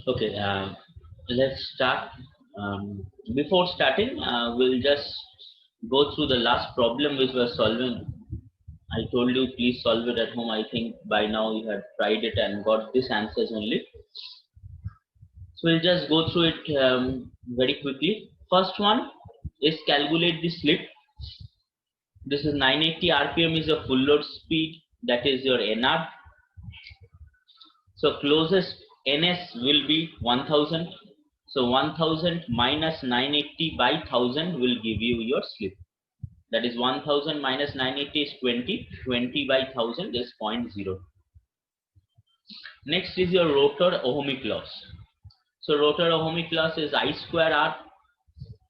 Okay, let's start. Before starting, we'll just go through the last problem which we're solving. I told you please solve it at home. I think by now you had tried it and got these answers only. So we'll just go through it very quickly. First one is calculate the slip. This is 980 RPM is your full load speed. That is your NR. So closest NS will be 1000. So 1000 minus 980 by 1000 will give you your slip. That is 1000 minus 980 is 20. 20 by 1000 is 0.0. Next is your rotor ohmic loss. So rotor ohmic loss is I square R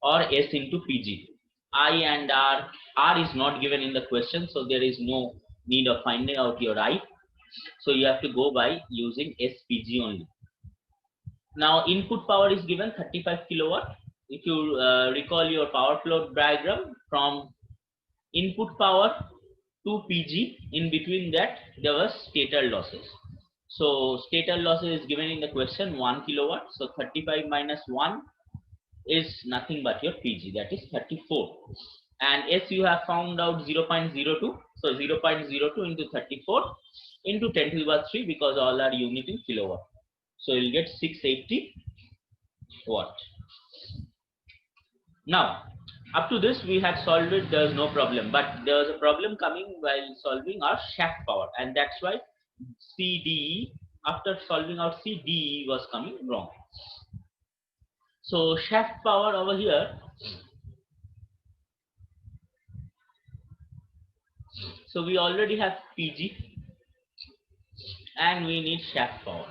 or S into PG. I and R is not given in the question, so there is no need of finding out your I. So you have to go by using SPG only. Now input power is given 35 kilowatt. If you recall your power flow diagram, from input power to PG, in between that there was stator losses. So stator losses is given in the question 1 kilowatt. So 35 minus 1 is nothing but your PG, that is 34. And S you have found out 0.02. So 0.02 into 34 into 10 to the power 3, because all are unit in kilowatt. So you'll get 680 watt. Now, up to this we had solved it, there was no problem, but there was a problem coming while solving our shaft power, and that's why CDE, after solving out CDE was coming wrong. So shaft power over here, so we already have PG and we need shaft power.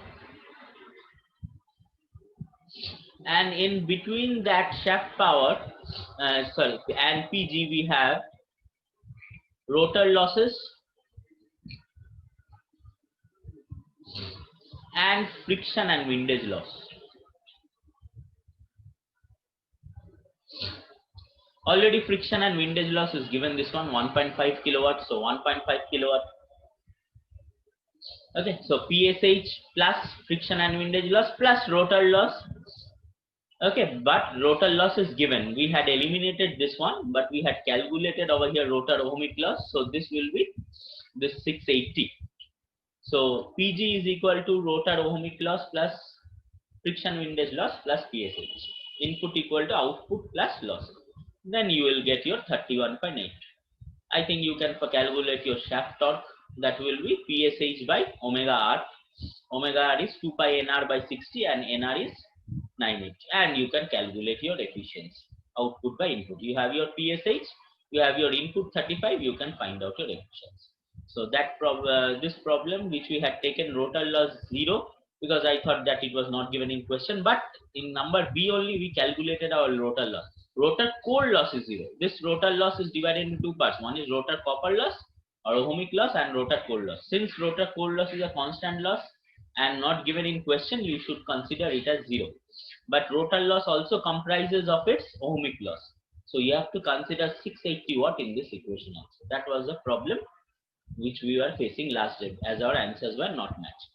And in between that shaft power, and PG, we have rotor losses and friction and windage loss. Already friction and windage loss is given, this one 1.5 kilowatt, so 1.5 kilowatt. Okay, so PSH plus friction and windage loss plus rotor loss. Okay, but rotor loss is given. We had eliminated this one, but we had calculated over here rotor ohmic loss. So this will be this 680. So PG is equal to rotor ohmic loss plus friction windage loss plus PSH. Input equal to output plus loss. Then you will get your 31.8. I think you can calculate your shaft torque. That will be PSH by omega R. Omega R is 2 pi NR by 60 and NR is 980. And you can calculate your efficiency. Output by input. You have your PSH, you have your input 35, you can find out your efficiency. So that this problem which we had taken rotor loss 0, because I thought that it was not given in question, but in number B only we calculated our rotor loss. Rotor core loss is 0. This rotor loss is divided into two parts. One is rotor copper loss or ohmic loss and rotor core loss. Since rotor core loss is a constant loss and not given in question, you should consider it as 0. But rotor loss also comprises of its ohmic loss. So you have to consider 680 watt in this equation also. That was the problem which we were facing last day, as our answers were not matched.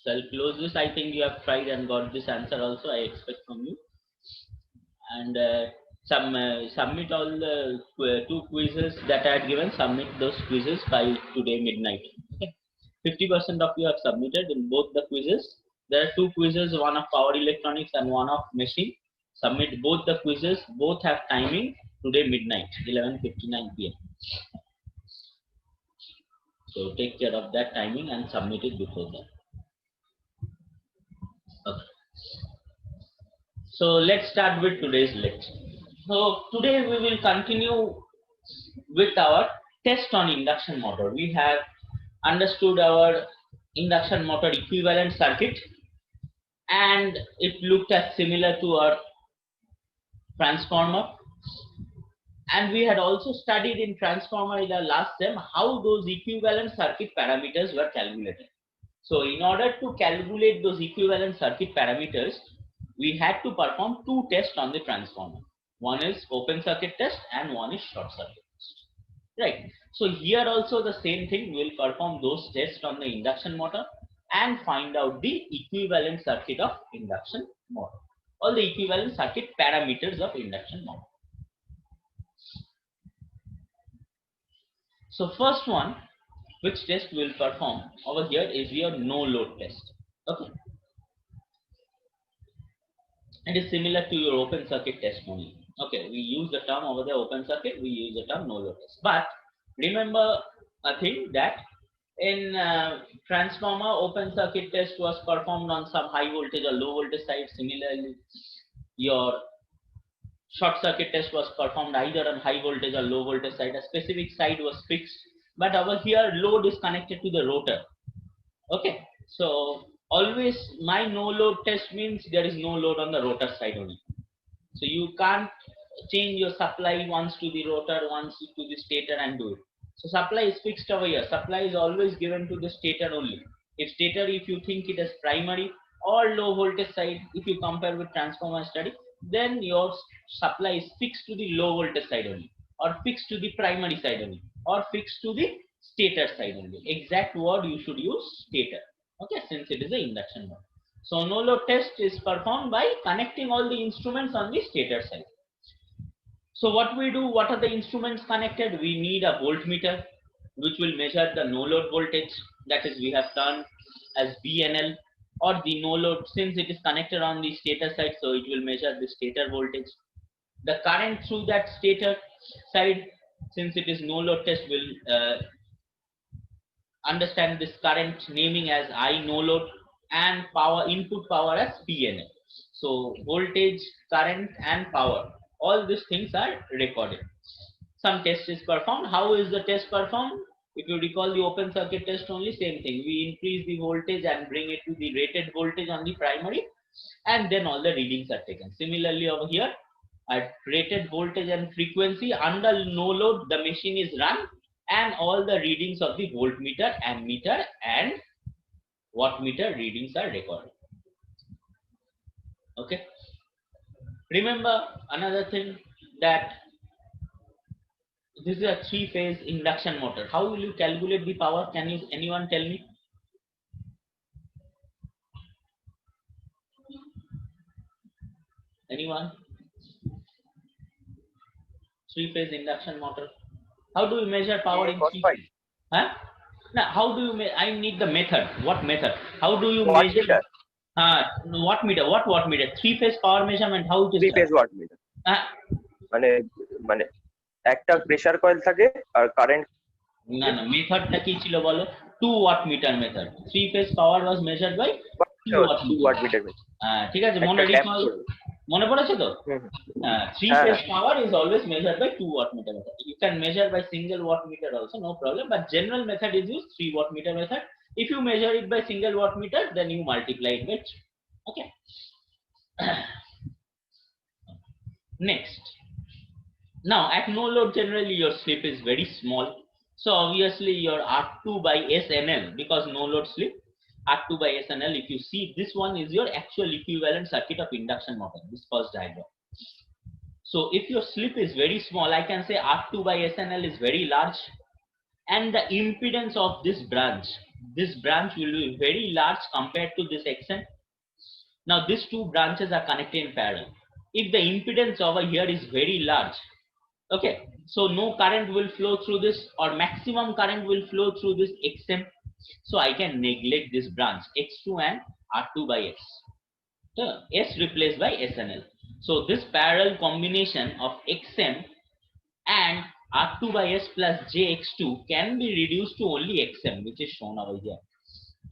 So I'll close this. I think you have tried and got this answer also, I expect from you. And submit all the 2 quizzes that I had given. Submit those quizzes by today midnight. Okay. 50% of you have submitted in both the quizzes. There are 2 quizzes, one of power electronics and one of machine. Submit both the quizzes. Both have timing today midnight, 11:59 p.m. So take care of that timing and submit it before that. Okay. So let's start with today's lecture. So today we will continue with our test on induction motor. We have understood our induction motor equivalent circuit, and it looked as similar to our transformer. And we had also studied in transformer in the last sem how those equivalent circuit parameters were calculated. So in order to calculate those equivalent circuit parameters, we had to perform 2 tests on the transformer. One is open circuit test and one is short circuit test. right? So here also the same thing, we'll perform those tests on the induction motor and find out the equivalent circuit of induction motor, all the equivalent circuit parameters of induction motor. So first one, which test we'll perform over here is your no load test. Okay, it is similar to your open circuit test only. Okay, we use the term over the open circuit, we use the term no load test. But remember a thing that in transformer, open circuit test was performed on some high voltage or low voltage side. Similarly, your short circuit test was performed either on high voltage or low voltage side. A specific side was fixed, but over here load is connected to the rotor. Okay, so always my no load test means there is no load on the rotor side only. So you can't change your supply once to the rotor, once to the stator and do it. So supply is fixed over here. Supply is always given to the stator only. If stator, if you think it as primary or low voltage side, if you compare with transformer study, then your supply is fixed to the low voltage side only, or fixed to the primary side only, or fixed to the stator side only. Exact word you should use stator. Okay, since it is an induction motor. So no load test is performed by connecting all the instruments on the stator side. So what we do, what are the instruments connected? We need a voltmeter, which will measure the no load voltage. That is, we have done as BNL, or the no load, since it is connected on the stator side, so it will measure the stator voltage. The current through that stator side, since it is no load test, will understand this current naming as I no load, and power, input power as PNL. So voltage, current and power, all these things are recorded. Some test is performed. How is the test performed? If you recall the open circuit test only, same thing. We increase the voltage and bring it to the rated voltage on the primary, and then all the readings are taken. Similarly over here, at rated voltage and frequency under no load, the machine is run and all the readings of the voltmeter, ammeter and wattmeter readings are recorded. Okay, remember another thing, that this is a three-phase induction motor. How will you calculate the power? Can you, anyone tell me? Anyone? Three-phase induction motor. How do you measure power in three phase? Huh? Now, how do you? I need the method. What method? How do you measure? Wattmeter. What wattmeter? Three-phase power measurement. How it is? Three-phase wattmeter. মানে একটা pressure coil থাকে আর current না না মেথডটা কি ছিল বলো? 2 wattmeter method. 3 phase power was measured by 2 wattmeter। ঠিক আছে, মনে পড়েছে তো? 3 phase power is always measured by 2 wattmeter method. You can measure by single wattmeter also, no problem, but general method is used 3 wattmeter method. If you measure it by single wattmeter, then you multiply it by 3. Okay. Next. Now at no load, generally your slip is very small, so obviously your R2 by SNL, because no load slip, R2 by SNL, if you see, this one is your actual equivalent circuit of induction motor, this first diagram. So if your slip is very small, I can say R2 by SNL is very large, and the impedance of this branch will be very large compared to this XM. Now these two branches are connected in parallel. If the impedance over here is very large, okay, so no current will flow through this, or maximum current will flow through this XM, so I can neglect this branch X2 and R2 by S. So S replaced by SNL. So this parallel combination of XM and R2 by S plus JX2 can be reduced to only XM, which is shown over here.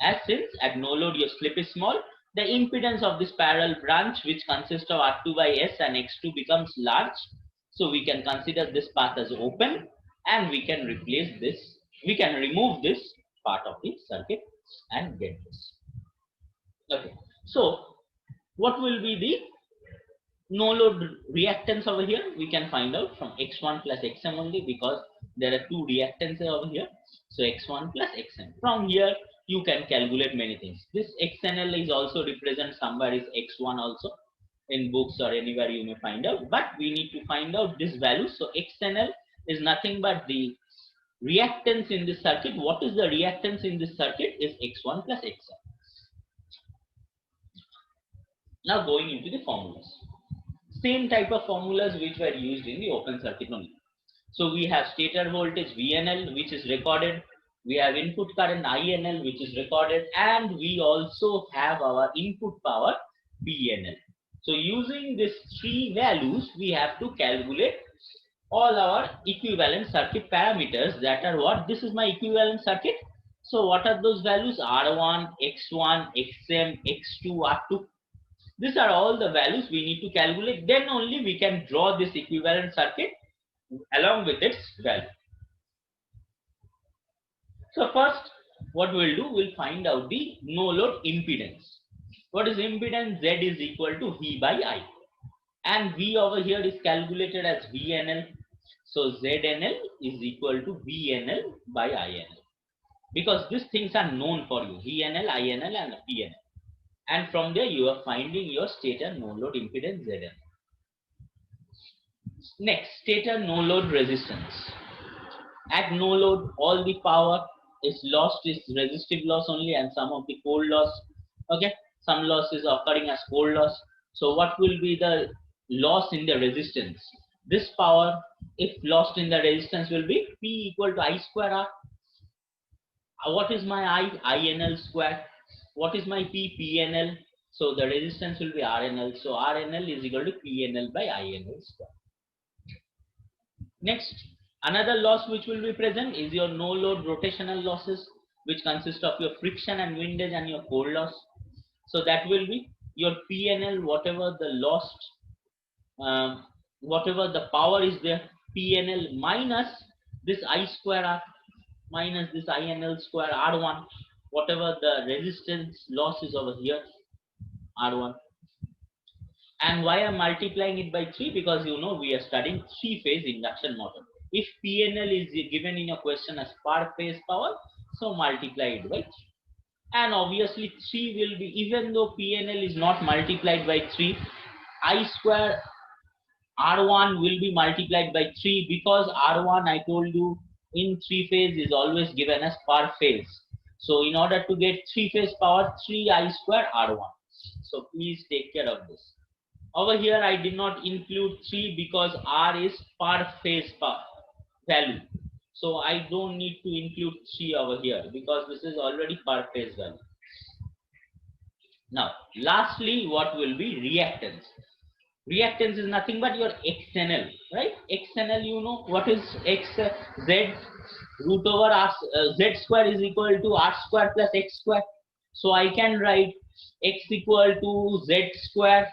As since at no load your slip is small, the impedance of this parallel branch, which consists of R2 by S and X2, becomes large. So we can consider this path as open, and we can replace this, we can remove this part of the circuit and get this. Okay, so what will be the no load reactance over here? We can find out from X1 plus XM only, because there are two reactances over here. So X1 plus XM. From here you can calculate many things. This XNL is also represent somewhere is X1 also. In books or anywhere you may find out, but we need to find out this value. So XNL is nothing but the reactance in this circuit. What is the reactance in this circuit? Is X1 plus Xn. Now going into the formulas. Same type of formulas which were used in the open circuit only. So we have stator voltage VNL, which is recorded. We have input current INL, which is recorded, and we also have our input power PNL. So using these three values, we have to calculate all our equivalent circuit parameters. That are what? This is my equivalent circuit. So what are those values? R1, X1, Xm, X2, R2. These are all the values we need to calculate. Then only we can draw this equivalent circuit along with its value. So first, what we'll do, we'll find out the no load impedance. What is impedance? Z is equal to V by I. And V over here is calculated as VNL. So ZNL is equal to VNL by INL. Because these things are known for you, VNL, INL and PNL. And from there you are finding your stator no load impedance ZN. Next, stator no load resistance. At no load, all the power is lost, is resistive loss only, and some of the core loss. Okay, some loss is occurring as core loss. So what will be the loss in the resistance? This power, if lost in the resistance, will be P equal to I square R. What is my I? INL square. What is my P? PNL. So the resistance will be RNL. So RNL is equal to PNL by INL square. Next, another loss which will be present is your no load rotational losses, which consist of your friction and windage and your core loss. So that will be your PNL, whatever the lost, whatever the power is there, PNL minus this I square R minus this INL square R1, whatever the resistance loss is over here, R1. And why I'm multiplying it by 3? Because you know we are studying 3-phase induction motor. If PNL is given in a question as per phase power, so multiply it by 3. And obviously 3 will be, even though PNL is not multiplied by 3, I square R1 will be multiplied by 3, because R1, I told you, in 3-phase is always given as per phase. So in order to get 3-phase power, 3 I square R1. So please take care of this. Over here I did not include 3 because R is per phase power value. So I don't need to include 3 over here because this is already per phase value. Now lastly, what will be reactance? Reactance is nothing but your XNL, right? XNL, you know what is X, Z root over R, Z square is equal to R square plus X square. So I can write X equal to Z square,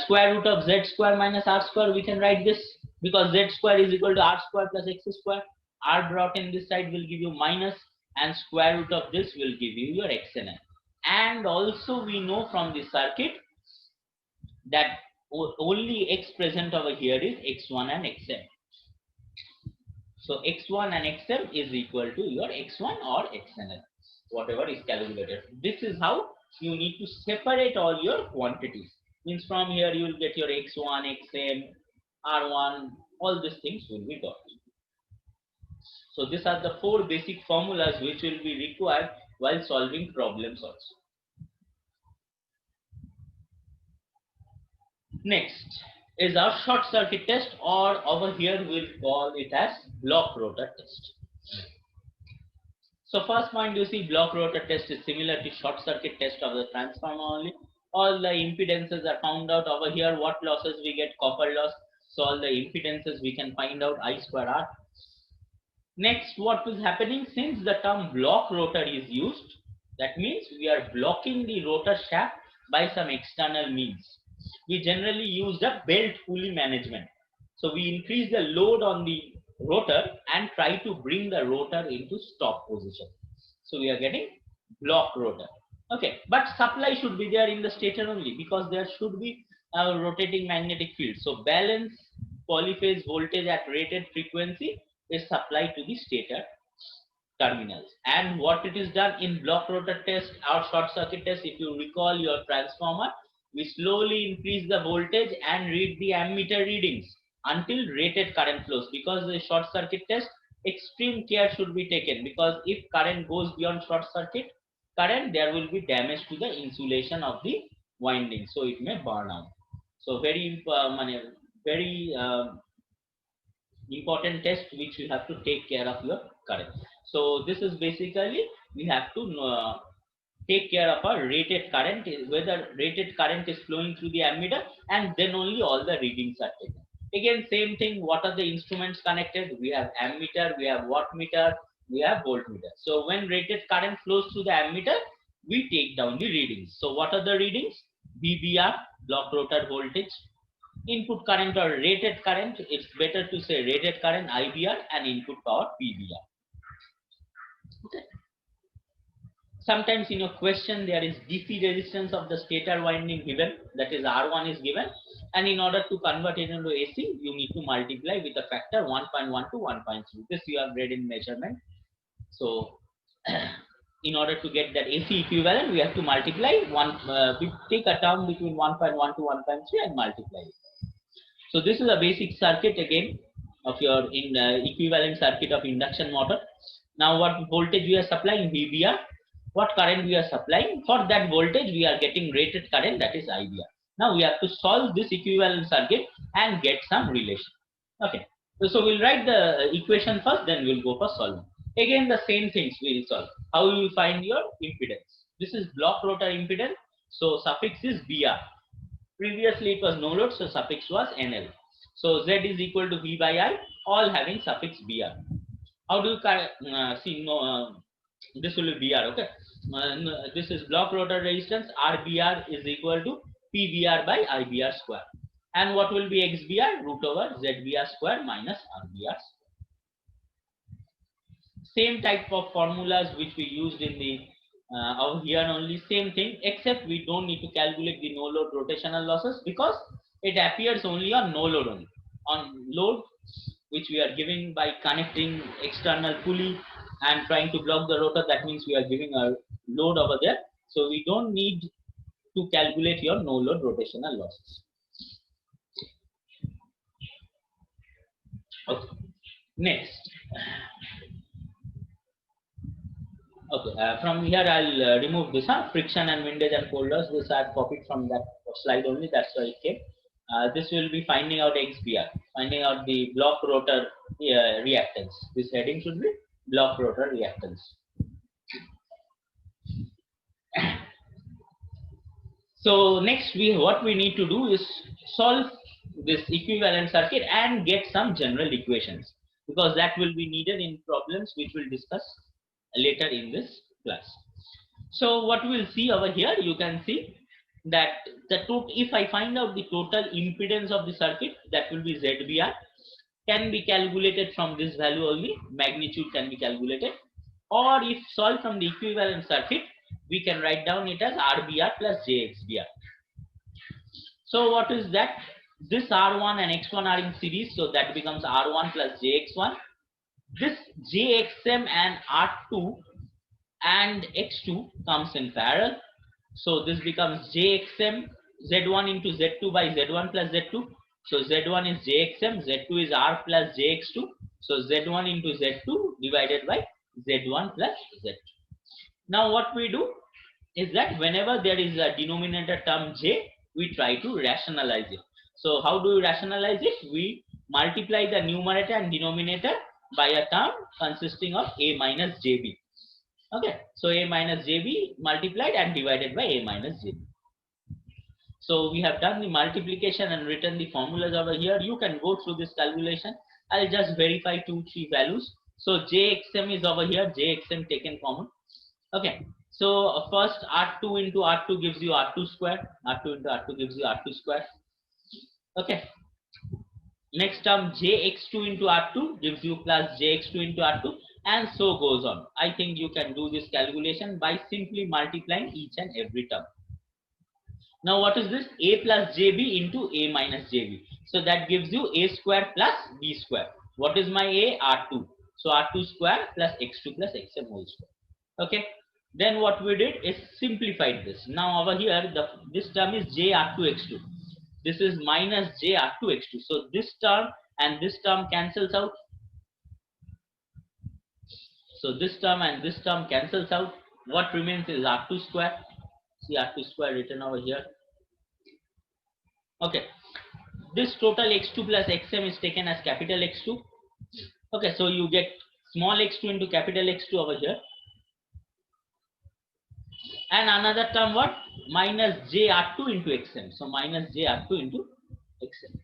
square root of Z square minus R square. We can write this because Z square is equal to R square plus X square. R brought in this side will give you minus, and square root of this will give you your XNL. And also we know from the circuit that only X present over here is X1 and Xm. So X1 and Xm is equal to your X1 or XNL, whatever is calculated. This is how you need to separate all your quantities. Means from here you will get your X1, Xm, R1, all these things will be got. So these are the 4 basic formulas which will be required while solving problems also. Next is our short circuit test, or over here we'll call it as block rotor test. So first point, you see block rotor test is similar to short circuit test of the transformer only. All the impedances are found out over here. What losses we get? Copper loss. So all the impedances we can find out, I square R. Next, what is happening? Since the term block rotor is used, that means we are blocking the rotor shaft by some external means. We generally use the belt pulley management. So we increase the load on the rotor and try to bring the rotor into stop position. So we are getting block rotor. Okay, but supply should be there in the stator only, because there should be a rotating magnetic field. So balance polyphase voltage at rated frequency is supplied to the stator terminals. And what it is done in block rotor test or short circuit test, if you recall your transformer, we slowly increase the voltage and read the ammeter readings until rated current flows. Because the short circuit test, extreme care should be taken, because if current goes beyond short circuit current, there will be damage to the insulation of the winding, so it may burn out. So very important test which you have to take care of your current. So this is basically we have to take care of our rated current, whether rated current is flowing through the ammeter, and then only all the readings are taken. Again, same thing, what are the instruments connected? We have ammeter, we have wattmeter, we have voltmeter. So when rated current flows through the ammeter, we take down the readings. So what are the readings? BBR, block rotor voltage, input current or rated current, it's better to say rated current IBR, and input power PBR. Okay. Sometimes in your question there is DC resistance of the stator winding given, that is R1 is given, and in order to convert it into AC you need to multiply with a factor 1.1 to 1.3. This you have read in measurement. So in order to get that AC equivalent we have to multiply we take a term between 1.1 to 1.3 and multiply it. So this is a basic circuit again of your equivalent circuit of induction motor. Now what voltage we are supplying? VBR. What current we are supplying? For that voltage we are getting rated current, that is IBR. Now we have to solve this equivalent circuit and get some relation. Okay. So we'll write the equation first, then we'll go for solving. Again the same things we will solve. How will you find your impedance? This is block rotor impedance. So suffix is BR. Previously it was no load, so suffix was NL. So Z is equal to V by I, all having suffix BR. How do you see? This will be BR. Okay. This is block rotor resistance. RBR is equal to PBR by IBR square. And what will be XBR? Root over ZBR square minus RBR square. Same type of formulas which we used in the over here only, same thing, except we don't need to calculate the no load rotational losses because it appears only on no load only. On load, which we are giving by connecting external pulley and trying to block the rotor, that means we are giving a load over there. So we don't need to calculate your no load rotational losses. Okay. Next. Okay, from here I'll remove this friction and windage and cold loss. This I've copied from that slide only, that's why it came. This will be finding out XBR, finding out the block rotor reactance. This heading should be block rotor reactance. So next what we need to do is solve this equivalent circuit and get some general equations, because that will be needed in problems which we'll discuss later in this class. So what we'll see over here, you can see that if I find out the total impedance of the circuit, that will be ZBR, can be calculated from this value only, magnitude can be calculated, or if solved from the equivalent circuit, we can write down it as RBR plus JXBR. So what is that? This R1 and X1 are in series, so that becomes R1 plus JX1. This JXM and R2 and X2 comes in parallel. So this becomes JXM Z1 into Z2 by Z1 plus Z2. So Z1 is JXM, Z2 is R plus JX2. So Z1 into Z2 divided by Z1 plus Z2. Now what we do is that whenever there is a denominator term J, we try to rationalize it. So how do we rationalize it? We multiply the numerator and denominator by a term consisting of A minus JB. Okay, so A minus JB multiplied and divided by A minus JB. So we have done the multiplication and written the formulas over here. You can go through this calculation. I'll just verify 2-3 values. So JXM is over here, JXM taken common. Okay, so first R2 into R2 gives you R2 square, R2 into R2 gives you R2 square. Okay, next term JX2 into R2 gives you plus JX2 into R2, and so goes on. I think you can do this calculation by simply multiplying each and every term. Now what is this? A plus JB into A minus JB. So that gives you A square plus B square. What is my A? R2. So R2 square plus X2 plus XM whole square. Okay. Then what we did is simplified this. Now over here, this term is J R2 X2. This is minus J R2 X2. So this term and this term cancels out. So this term and this term cancels out. What remains is R2 square. See R2 square written over here. Okay. This total x2 plus xm is taken as capital X2. Okay, so you get small x2 into capital X2 over here. And another term what? Minus jr2 into xm. So minus jr2 into xm.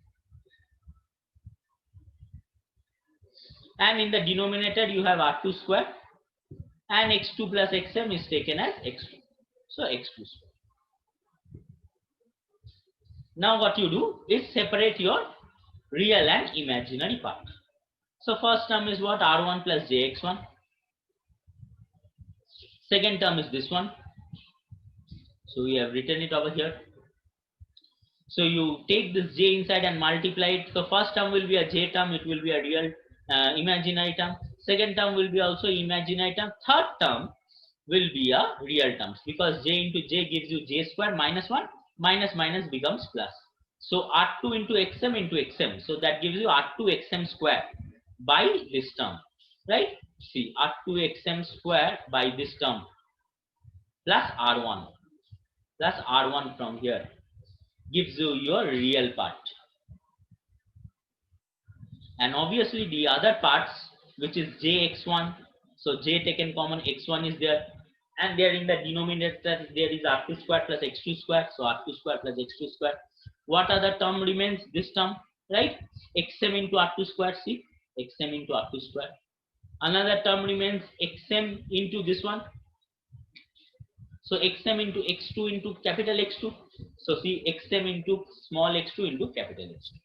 And in the denominator you have r2 square and x2 plus xm is taken as x2. So x2 square. Now what you do is separate your real and imaginary part. So first term is what? R1 plus jx1. Second term is this one. So we have written it over here. So you take this j inside and multiply it. So first term will be a j term, it will be a real imaginary term. Second term will be also imaginary term. Third term will be a real term because j into j gives you j square minus 1, minus minus becomes plus. So r2 into xm. So that gives you r2 xm square by this term, right? See r2 xm square by this term plus r1 from here gives you your real part. And obviously the other parts, which is jx1, so j taken common, x1 is there, and there in the denominator there is r2 square plus x2 square, so r2 square plus x2 square. What other term remains? This term, right? xm into r2 square. See, xm into r2 square. Another term remains xm into this one. So xm into x2 into capital X2. So see xm into small x2 into capital X2.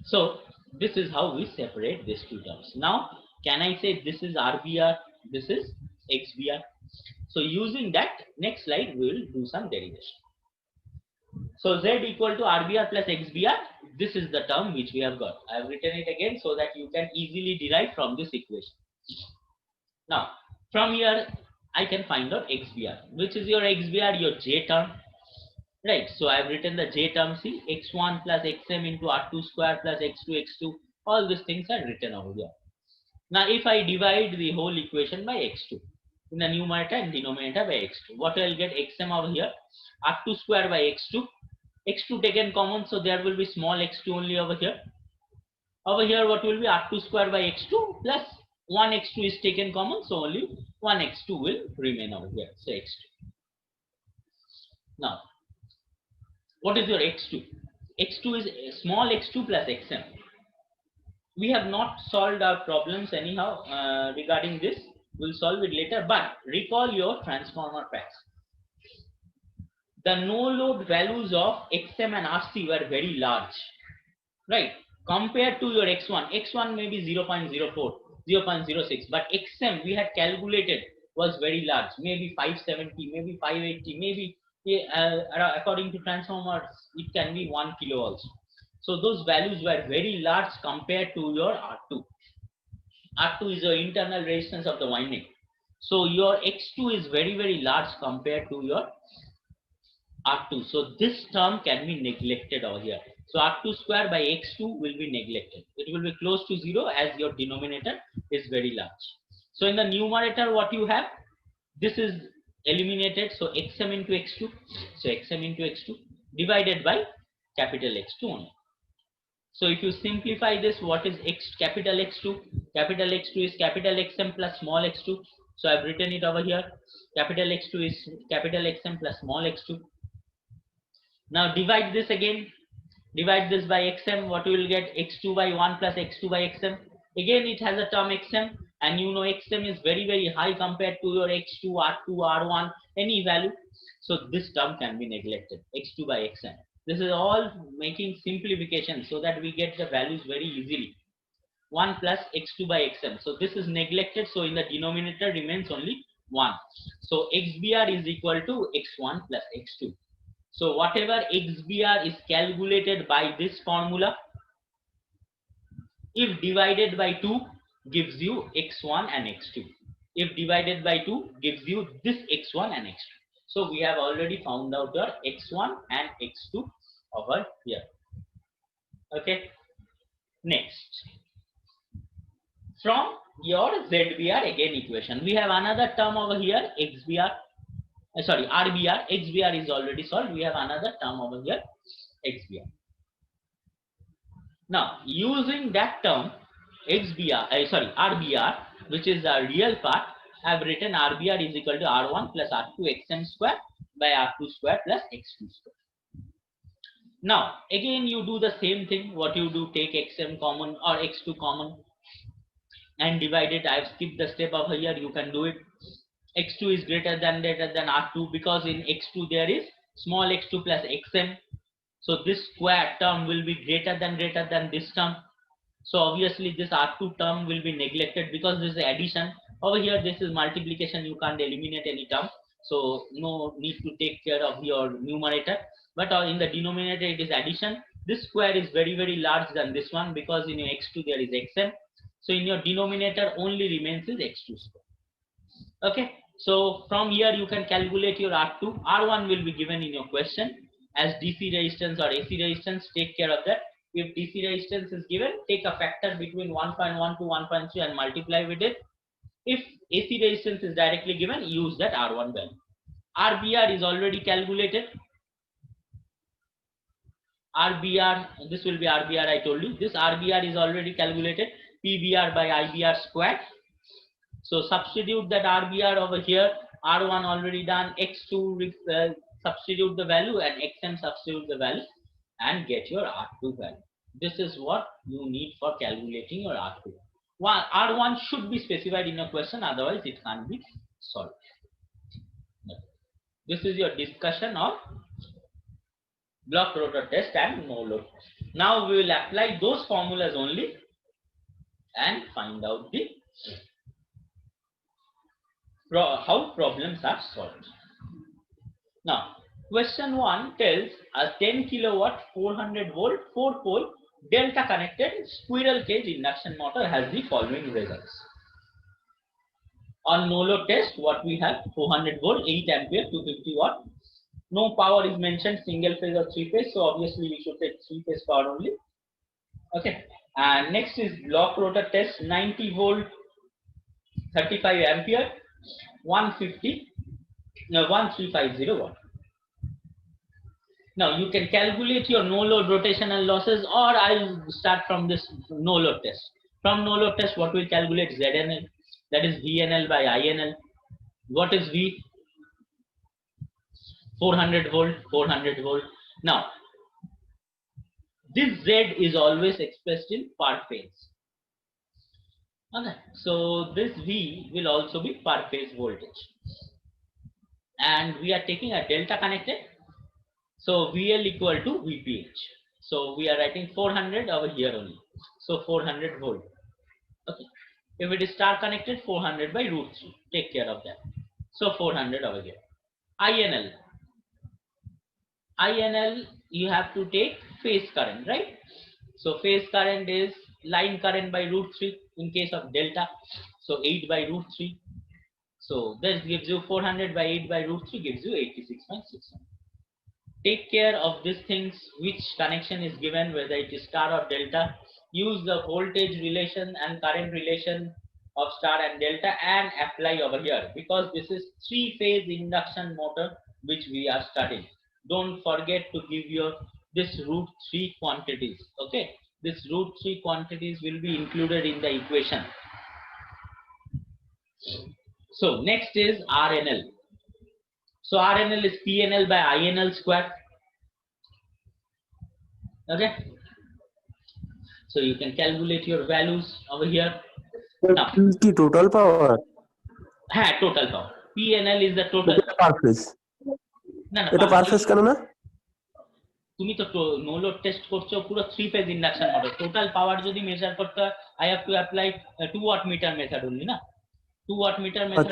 So this is how we separate these two terms. Now can I say this is RBR, this is XBR? So using that, next slide we will do some derivation. So Z equal to RBR plus XBR, this is the term which we have got. I have written it again so that you can easily derive from this equation. Now from here I can find out XBR. Which is your XBR? Your J term. Right, so I have written the j term, see x1 plus xm into r2 square plus x2, all these things are written over here. Now if I divide the whole equation by x2, in the numerator and denominator by x2, what I will get? Xm over here, r2 square by x2 taken common, so there will be small x2 only over here. Over here what will be? R2 square by x2 plus 1 x2 is taken common, so only 1 x2 will remain over here, so x2. Now what is your x2? X2 is small x2 plus xm. We have not solved our problems anyhow regarding this. We'll solve it later, but recall your transformer facts. The no load values of xm and rc were very large, right? Compared to your x1 may be 0.04, 0.06, but xm we had calculated was very large, maybe 570, maybe 580, maybe according to transformers it can be 1 kilo also. So those values were very large compared to your R2. R2 is your internal resistance of the winding. So your X2 is very, very large compared to your R2. So this term can be neglected over here. So R2 square by X2 will be neglected. It will be close to 0 as your denominator is very large. So in the numerator what you have? This is eliminated, so xm into x2, so xm into x2 divided by capital X2 only. So if you simplify this, what is capital X2? Capital X2 is capital xm plus small x2. So I've written it over here. Capital X2 is capital xm plus small x2. Now divide this again. Divide this by xm. What you will get? X2 by 1 plus x2 by xm. Again it has a term xm. And you know xm is very, very high compared to your x2, r2, r1, any value. So this term can be neglected, x2 by xm. This is all making simplification so that we get the values very easily. 1 plus x2 by xm. So this is neglected. So in the denominator remains only 1. So xbr is equal to x1 plus x2. So whatever xbr is calculated by this formula, if divided by 2, gives you x1 and x2. if divided by 2 gives you this x1 and x2. So we have already found out your x1 and x2 over here. Okay, next, from your ZBR again equation, we have another term over here, XBR, sorry, RBR. XBR is already solved. We have another term over here, XBR. Now, using that term, RBR, which is the real part, I have written RBR is equal to R1 plus R2 xm square by R2 square plus x2 square. Now, again, you do the same thing. What you do, take xm common or x2 common and divide it. I have skipped the step over here. You can do it. X2 is greater than R2 because in x2 there is small x2 plus xm. So this square term will be greater than this term. So obviously this R2 term will be neglected because this is addition. Over here this is multiplication. You can't eliminate any term. So no need to take care of your numerator. But in the denominator it is addition. This square is very, very large than this one because in your x2 there is xm. So in your denominator only remains is x2 square. Okay. So from here you can calculate your R2. R1 will be given in your question as DC resistance or AC resistance. Take care of that. If DC resistance is given, take a factor between 1.1 to 1.3 and multiply with it. If AC resistance is directly given, use that R1 value. RBR is already calculated. RBR, this will be RBR, I told you. This RBR is already calculated. PBR by IBR squared. So substitute that RBR over here. R1 already done. X2 substitute the value and xm substitute the value and get your R2 value. This is what you need for calculating your R2. R1 should be specified in your question, otherwise it can't be solved. This is your discussion of block rotor test and no load test. Now we will apply those formulas only and find out the how problems are solved. Now, question 1 tells a 10 kilowatt 400 volt 4 pole delta connected squirrel cage induction motor has the following results. On no load test, what we have, 400 volt 8 ampere 250 watt. No power is mentioned, single phase or three phase, so obviously we should take three phase power only. Okay, and next is block rotor test, 90 volt 35 ampere 1350 watt. Now you can calculate your no load rotational losses, or I'll start from this no load test. From no load test, what we'll calculate ZNL, that is VNL by INL. What is V? 400 volt, 400 volt. Now, this Z is always expressed in per phase. Okay, so this V will also be per phase voltage. And we are taking a delta connected. So VL equal to VPH. So we are writing 400 over here only. So 400 volt. Okay. If it is star connected, 400 by root 3. Take care of that. So 400 over here. INL. INL, you have to take phase current, right? So phase current is line current by root 3 in case of delta. So 8 by root 3. So this gives you 400 by 8 by root 3 gives you 86.6. Take care of these things, which connection is given, whether it is star or delta. Use the voltage relation and current relation of star and delta and apply over here, because this is three-phase induction motor which we are studying. Don't forget to give your this root 3 quantities. Okay, this root 3 quantities will be included in the equation. So next is RNL. So RNL is PNL by INL square. Okay. So you can calculate your values over here. Now, total power. Total power. PNL is the total Per phase. এটা per phase কেন না? তুমি তো no load test করছো পুরো 3 phase induction motor, total power যদি measure করতে হয় I have to apply 2 watt meter method only না, 2 watt meter method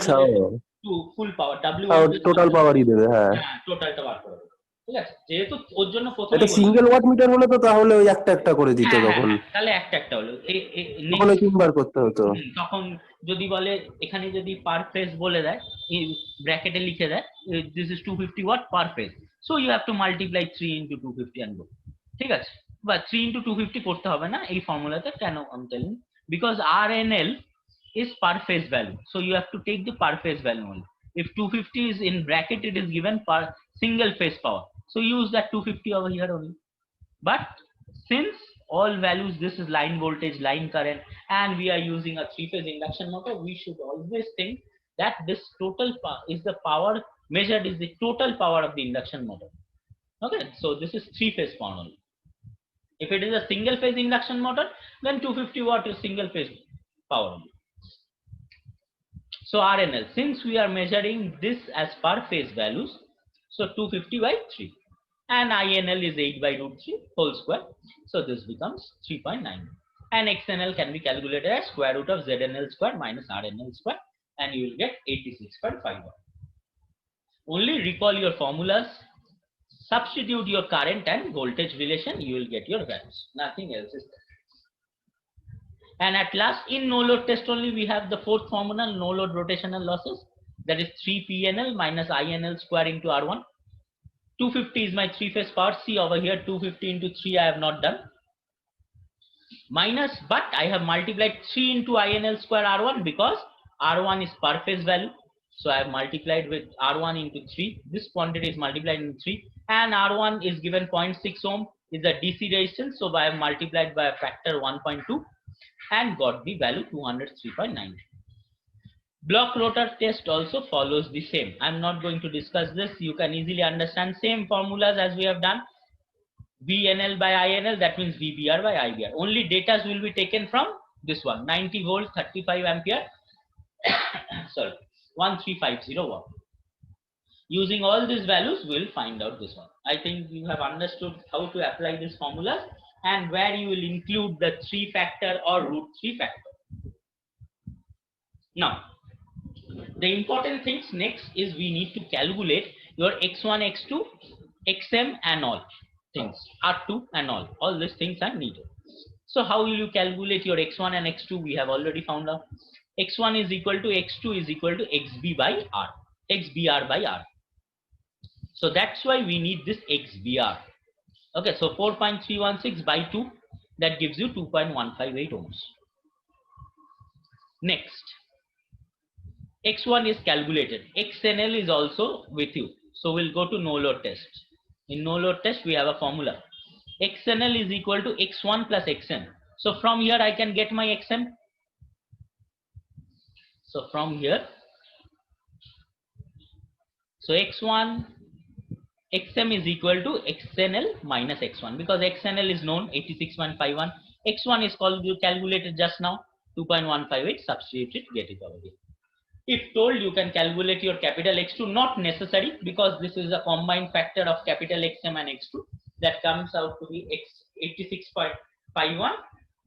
to full power W total পাওয়ারই দেবে। হ্যাঁ, টোটালটা বার করে দেবে। ঠিক আছে, যেহেতু ওর জন্য প্রথমে এটা সিঙ্গেল ওয়াট মিটার হলে তো তাহলে ওই একটা একটা করে দিত হ্যাঁ হ্যাঁ তখন, হ্যাঁ, তাহলে একটা একটা হলো তখন ওই তিনবার করতে হতো। তখন যদি বলে এখানে যদি পার ফেজ বলে দেয়, ব্র্যাকেটে লিখে দেয় this is 250 watt per phase, so you have to multiply 3 into 250 and go, ঠিক আছে। বা 3 ইন্টু 250 করতে হবে না এই ফর্মুলাতে, কেন আমি telling, because RNL is per phase value, so you have to take the per phase value only. If 250 is in bracket, it is given per single phase power, so use that 250 over here only. But since all values, this is line voltage, line current, and we are using a three-phase induction motor, we should always think that this total is the power measured is the total power of the induction motor. Okay, so this is three-phase power only. If it is a single-phase induction motor, then 250 watt is single-phase power only. So RNL, since we are measuring this as per phase values, so 250 by 3. And INL is 8 by root 3 whole square. So this becomes 3.9. And XNL can be calculated as square root of ZNL square minus RNL square, and you will get 86.5 watt. Only recall your formulas, substitute your current and voltage relation, you will get your values. Nothing else is there. And at last, in no load test only, we have the fourth formula, no load rotational losses, that is 3PNL minus INL square into R1. 250 is my three-phase power. See over here, 250 into 3 I have not done. Minus, but I have multiplied 3 into INL square R1 because R1 is per phase value. So I have multiplied with R1 into 3. This quantity is multiplied into 3. And R1 is given 0.6 ohm, is a DC resistance. So I have multiplied by a factor 1.2 and got the value 203.9. Block rotor test also follows the same. I'm not going to discuss this. You can easily understand same formulas as we have done. VNL by INL, that means VBR by IBR. Only data will be taken from this one, 90 volt, 35 ampere, sorry, 1350 watt. Using all these values, we'll find out this one. I think you have understood how to apply these formulas and where you will include the 3 factor or root 3 factor. Now, the important things next is we need to calculate your x1, x2, xm and all things, R2 and all these things are needed. So how will you calculate your x1 and x2? We have already found out. x1 is equal to x2 is equal to xb by r, xbr by r. So that's why we need this xbr. Okay, so 4.316 by 2, that gives you 2.158 ohms. Next, x1 is calculated, xnl is also with you, so we'll go to no load test. In no load test we have a formula, xnl is equal to x1 plus xm. So from here I can get my xm. So from here, so x1 xm is equal to xnl minus x1, because xnl is known 86.51, x1 is calculated just now 2.158, substitute it, get it over here. If told, you can calculate your capital X2, not necessary, because this is a combined factor of capital XM and X2, that comes out to be 86.51,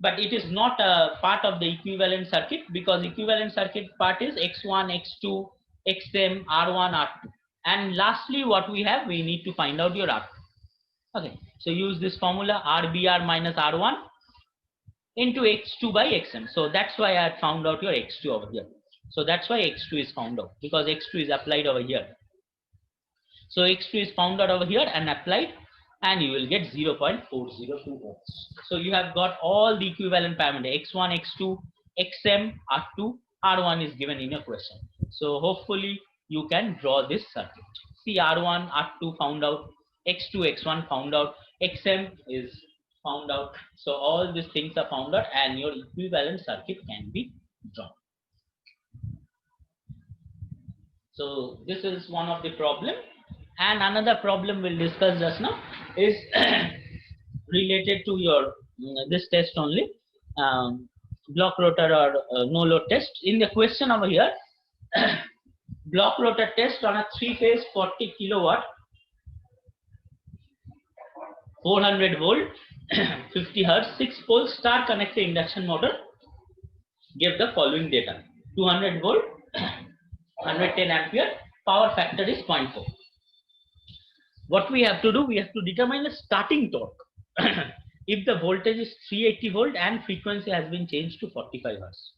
but it is not a part of the equivalent circuit, because equivalent circuit part is X1, X2, XM, R1, R2. And lastly, what we have, we need to find out your R2. Okay, so use this formula, RBR minus R1 into X2 by XM. So that's why I had found out your X2 over here. So that's why x2 is found out, because x2 is applied over here. So x2 is found out over here and applied, and you will get 0.402 ohms. So you have got all the equivalent parameter, x1, x2, xm, r2, r1 is given in your question. So hopefully you can draw this circuit. See, r1, r2 found out, x2, x1 found out, xm is found out. So all these things are found out and your equivalent circuit can be drawn. So this is one of the problem, and another problem we'll discuss just now is related to your this test only, block rotor or no load test. In the question over here, block rotor test on a 3-phase 40 kilowatt 400 volt 50 hertz 6 pole star connected induction motor give the following data: 200 volt 110 ampere, power factor is 0.4. what we have to do, we have to determine the starting torque. If the voltage is 380 volt and frequency has been changed to 45 hertz.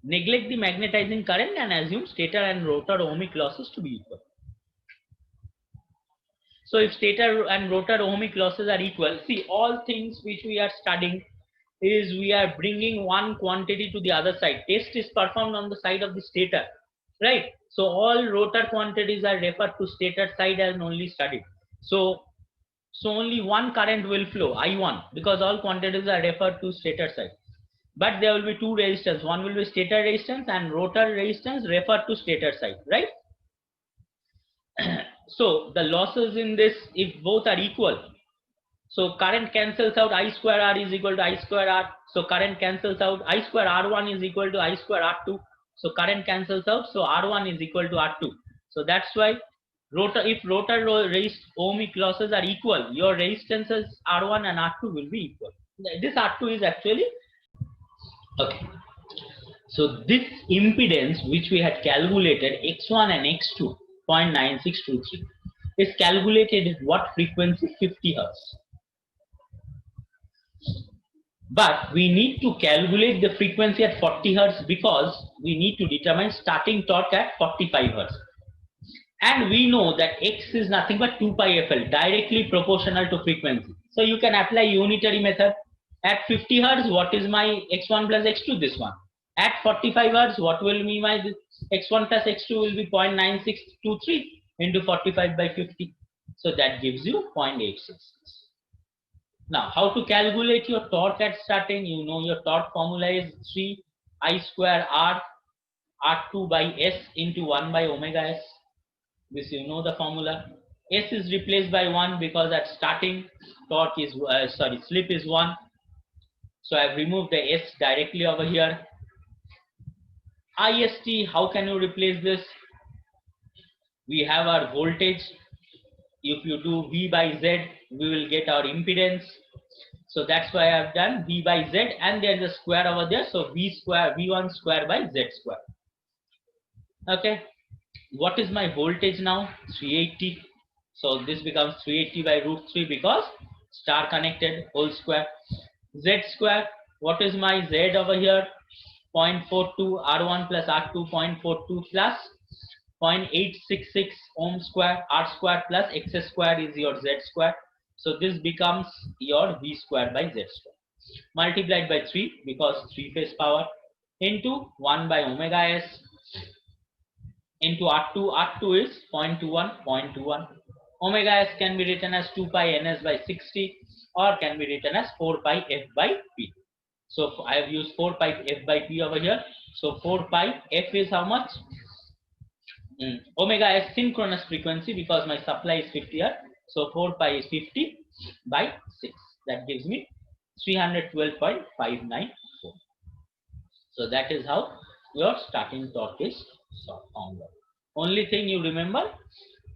Neglect the magnetizing current and assume stator and rotor ohmic losses to be equal. So if stator and rotor ohmic losses are equal, see, all things which we are studying is we are bringing one quantity to the other side. Test is performed on the side of the stator, right? So all rotor quantities are referred to stator side and only studied. So only one current will flow, I1, because all quantities are referred to stator side. But there will be two resistors. One will be stator resistance and rotor resistance referred to stator side, right? So the losses in this, if both are equal, so current cancels out, I square R is equal to I square R. So current cancels out, I square R1 is equal to I square R2. So current cancels out, so R1 is equal to R2. So that's why rotor, if rotor ohmic losses are equal, your resistances R1 and R2 will be equal. This R2 is actually, okay. So this impedance which we had calculated, X1 and X2, 0.9623, is calculated at what frequency? 50 Hertz. But we need to calculate the frequency at 40 Hertz because we need to determine starting torque at 45 Hertz. And we know that X is nothing but 2 pi FL, directly proportional to frequency. So you can apply unitary method. At 50 Hertz, what is my X1 plus X2? This one. At 45 Hertz, what will be my X1 plus X2 will be 0.9623 into 45 by 50. So that gives you 0.866. Now, how to calculate your torque at starting? You know your torque formula is 3 I square R R2 by S into 1 by omega S. This you know the formula. S is replaced by 1 because at starting torque is, slip is 1. So I've removed the S directly over here. IST, how can you replace this? We have our voltage. If you do V by Z, we will get our impedance. So that's why I've done V by Z and there's a square over there. So V square, V1 square by Z square. Okay. What is my voltage now? 380. So this becomes 380 by root 3 because star connected whole square. Z square, what is my Z over here? 0.42 R1 plus R2 0.42 plus 0.866 ohm square R square plus X square is your Z square. So this becomes your V square by Z square. Multiplied by 3 because 3 phase power into 1 by omega S into R2. R2 is 0.21. Omega S can be written as 2 pi ns by 60 or can be written as 4 pi f by p. So I have used 4 pi f by p over here. So 4 pi f is how much? Omega S synchronous frequency because my supply is 50 Hertz. So 4 pi is 50 by 6. That gives me 312.594. So that is how your starting torque is found. Only thing you remember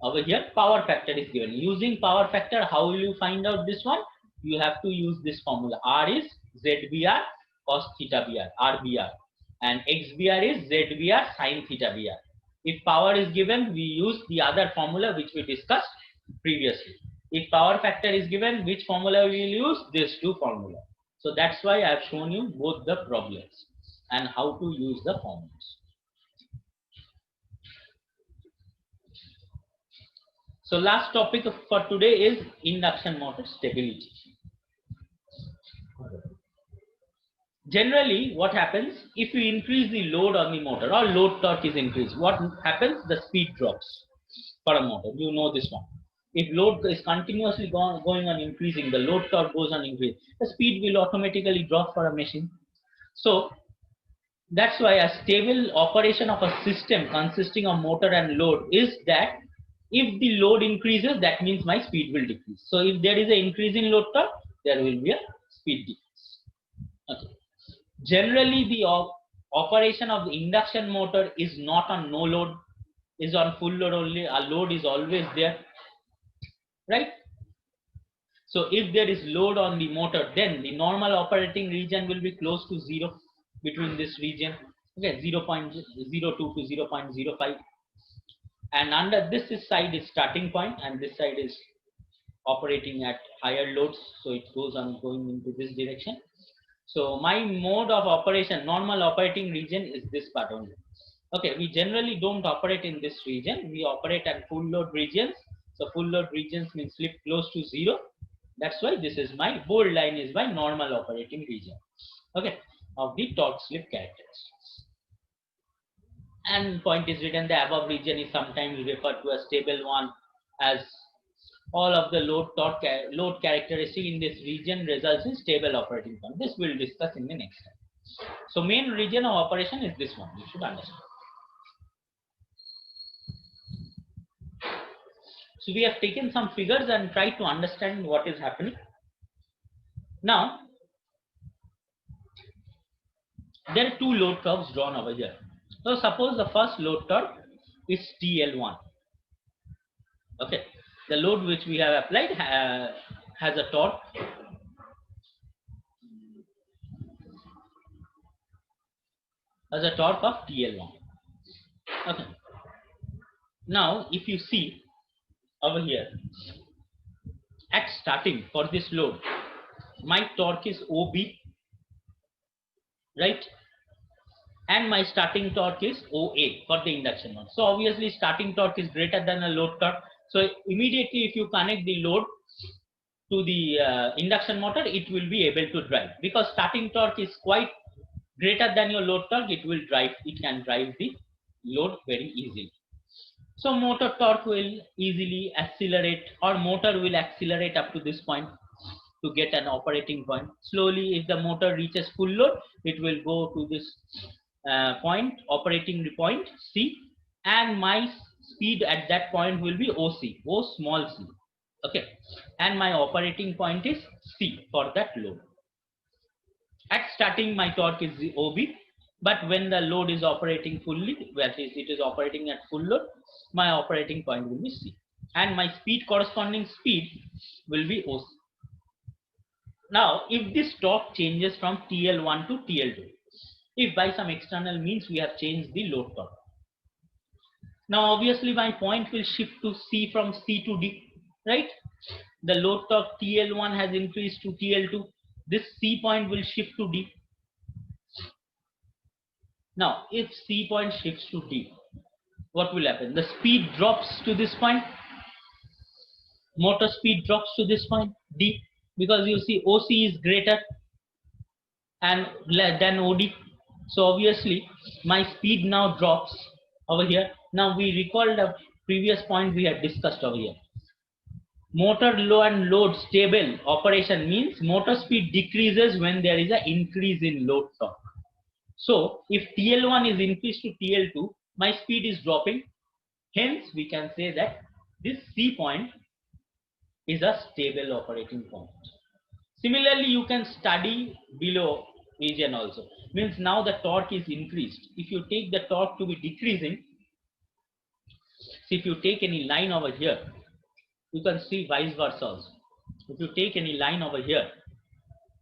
over here, power factor is given. Using power factor, how will you find out this one? You have to use this formula. R is ZBR cos theta BR, RBR, and XBR is ZBR sin theta BR. If power is given, we use the other formula which we discussed previously. If power factor is given, which formula we will use? These two formula. So that's why I have shown you both the problems and how to use the formulas. So last topic for today is induction motor stability. Generally, what happens if you increase the load on the motor or load torque is increased? What happens? The speed drops for a motor. You know this one. If load is continuously going on increasing, the load torque goes on increase. The speed will automatically drop for a machine. So that's why a stable operation of a system consisting of motor and load is that if the load increases, that means my speed will decrease. So if there is an increase in load torque, there will be a speed decrease. Okay. Generally, the operation of the induction motor is not on no load, is on full load only. A load is always there, right? So if there is load on the motor, then the normal operating region will be close to 0 between this region, okay, 0.02 to 0.05. and under this side is starting point, and this side is operating at higher loads, so it goes on going into this direction. So my mode of operation, normal operating region, is this part only. Okay, we generally don't operate in this region, we operate at full load regions. So full load regions means slip close to zero. That's why this is my bold line, is my normal operating region, okay, of the torque slip characteristics. And point is written, the above region is sometimes referred to as stable one, as all of the load characteristic in this region results in stable operating point. This we'll discuss in the next time. So main region of operation is this one, you should understand. So we have taken some figures and tried to understand what is happening. Now, there are two load curves drawn over here. So suppose the first load torque is TL1. Okay, the load which we have applied has a torque of TL1. Okay. Now, if you see over here, at starting for this load, my torque is OB, right? And my starting torque is OA for the induction motor. So obviously starting torque is greater than a load torque. So immediately if you connect the load to the induction motor, it will be able to drive, because starting torque is quite greater than your load torque. It can drive the load very easily. So motor torque will easily accelerate, or motor will accelerate up to this point to get an operating point. Slowly, if the motor reaches full load, it will go to this point, operating point C, and my speed at that point will be OC, O small c. Okay, and my operating point is C for that load. At starting, my torque is the OB, but when the load is operating fully, that is, it is operating at full load, my operating point will be C, and my corresponding speed will be OC. Now, if this torque changes from TL1 to TL2, if by some external means we have changed the load torque, now obviously my point will shift to C from C to D, right? The load torque TL1 has increased to TL2. This C point will shift to D. Now, if C point shifts to D, what will happen? The speed drops to this point. Motor speed drops to this point, D, because you see OC is greater and than OD. So obviously my speed now drops over here. Now we recall the previous point we had discussed over here. Motor load stable operation means motor speed decreases when there is an increase in load torque. So if TL1 is increased to TL2, my speed is dropping. Hence we can say that this C point is a stable operating point. Similarly, you can study below region also. Means now the torque is increased. If you take the torque to be decreasing, see, if you take any line over here, you can see vice versa also. If you take any line over here,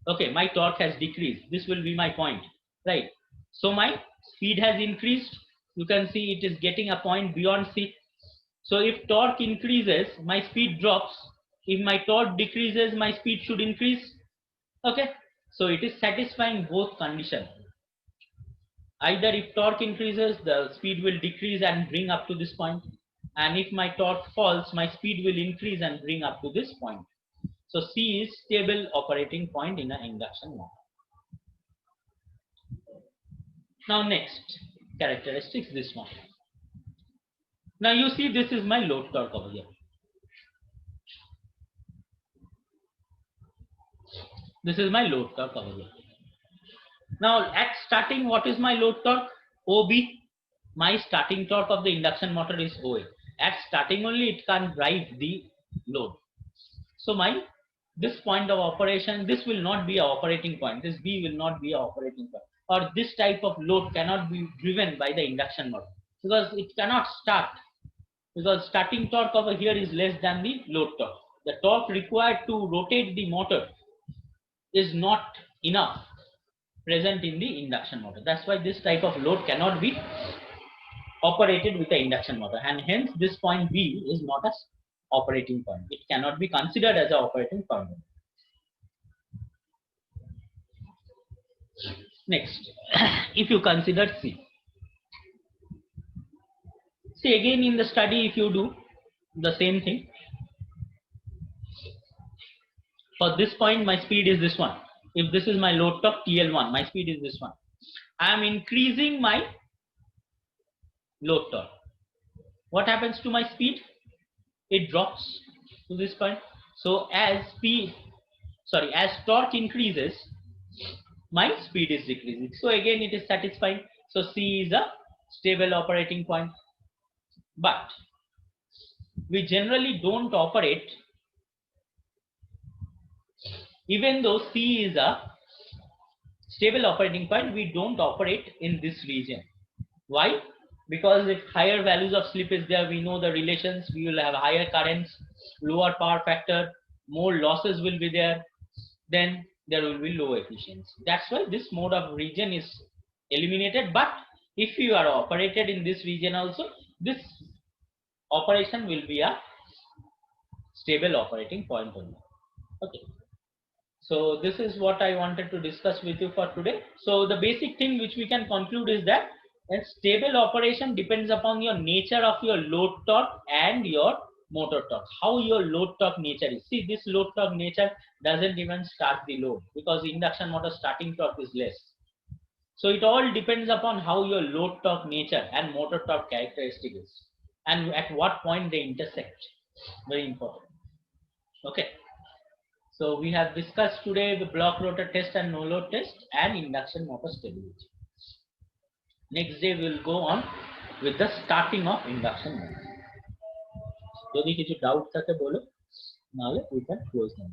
okay, my torque has decreased. This will be my point, right? So my speed has increased. You can see it is getting a point beyond C. So if torque increases, my speed drops. If my torque decreases, my speed should increase. Okay, so it is satisfying both conditions. Either if torque increases, the speed will decrease and bring up to this point, and if my torque falls, my speed will increase and bring up to this point. So C is stable operating point in an induction motor. Now next characteristics, this one. Now you see this is my load torque over here. This is my load torque over here. Now at starting, what is my load torque? OB. My starting torque of the induction motor is OA. At starting only it can drive the load. So this point of operation, this will not be an operating point. This B will not be an operating point. Or this type of load cannot be driven by the induction motor, because it cannot start, because starting torque over here is less than the load torque. The torque required to rotate the motor is not enough present in the induction motor. That's why this type of load cannot be operated with the induction motor, and hence this point B is not a operating point. It cannot be considered as an operating point. Next, if you consider C. See, again in the study, if you do the same thing, for this point my speed is this one. If this is my load torque TL1, my speed is this one. I am increasing my load torque. What happens to my speed? It drops to this point. So as torque increases, my speed is decreasing. So again it is satisfying. So C is a stable operating point. But we generally don't operate, even though C is a stable operating point, we don't operate in this region. Why? Because if higher values of slip is there, we know the relations, we will have higher currents, lower power factor, more losses will be there, then there will be low efficiency. That's why this mode of region is eliminated. But if you are operated in this region also, this operation will be a stable operating point only. Okay. So this is what I wanted to discuss with you for today. So the basic thing which we can conclude is that a stable operation depends upon your nature of your load torque and your motor torque. How your load torque nature is. See, this load torque nature doesn't even start the load, because induction motor starting torque is less. So it all depends upon how your load torque nature and motor torque characteristic is, and at what point they intersect. Very important. Okay. So we have discussed today the block rotor test and no load test and induction motor stability. Next day we will go on with the starting of induction motor. Jodi kichu doubt thake bolo, nale we can close them.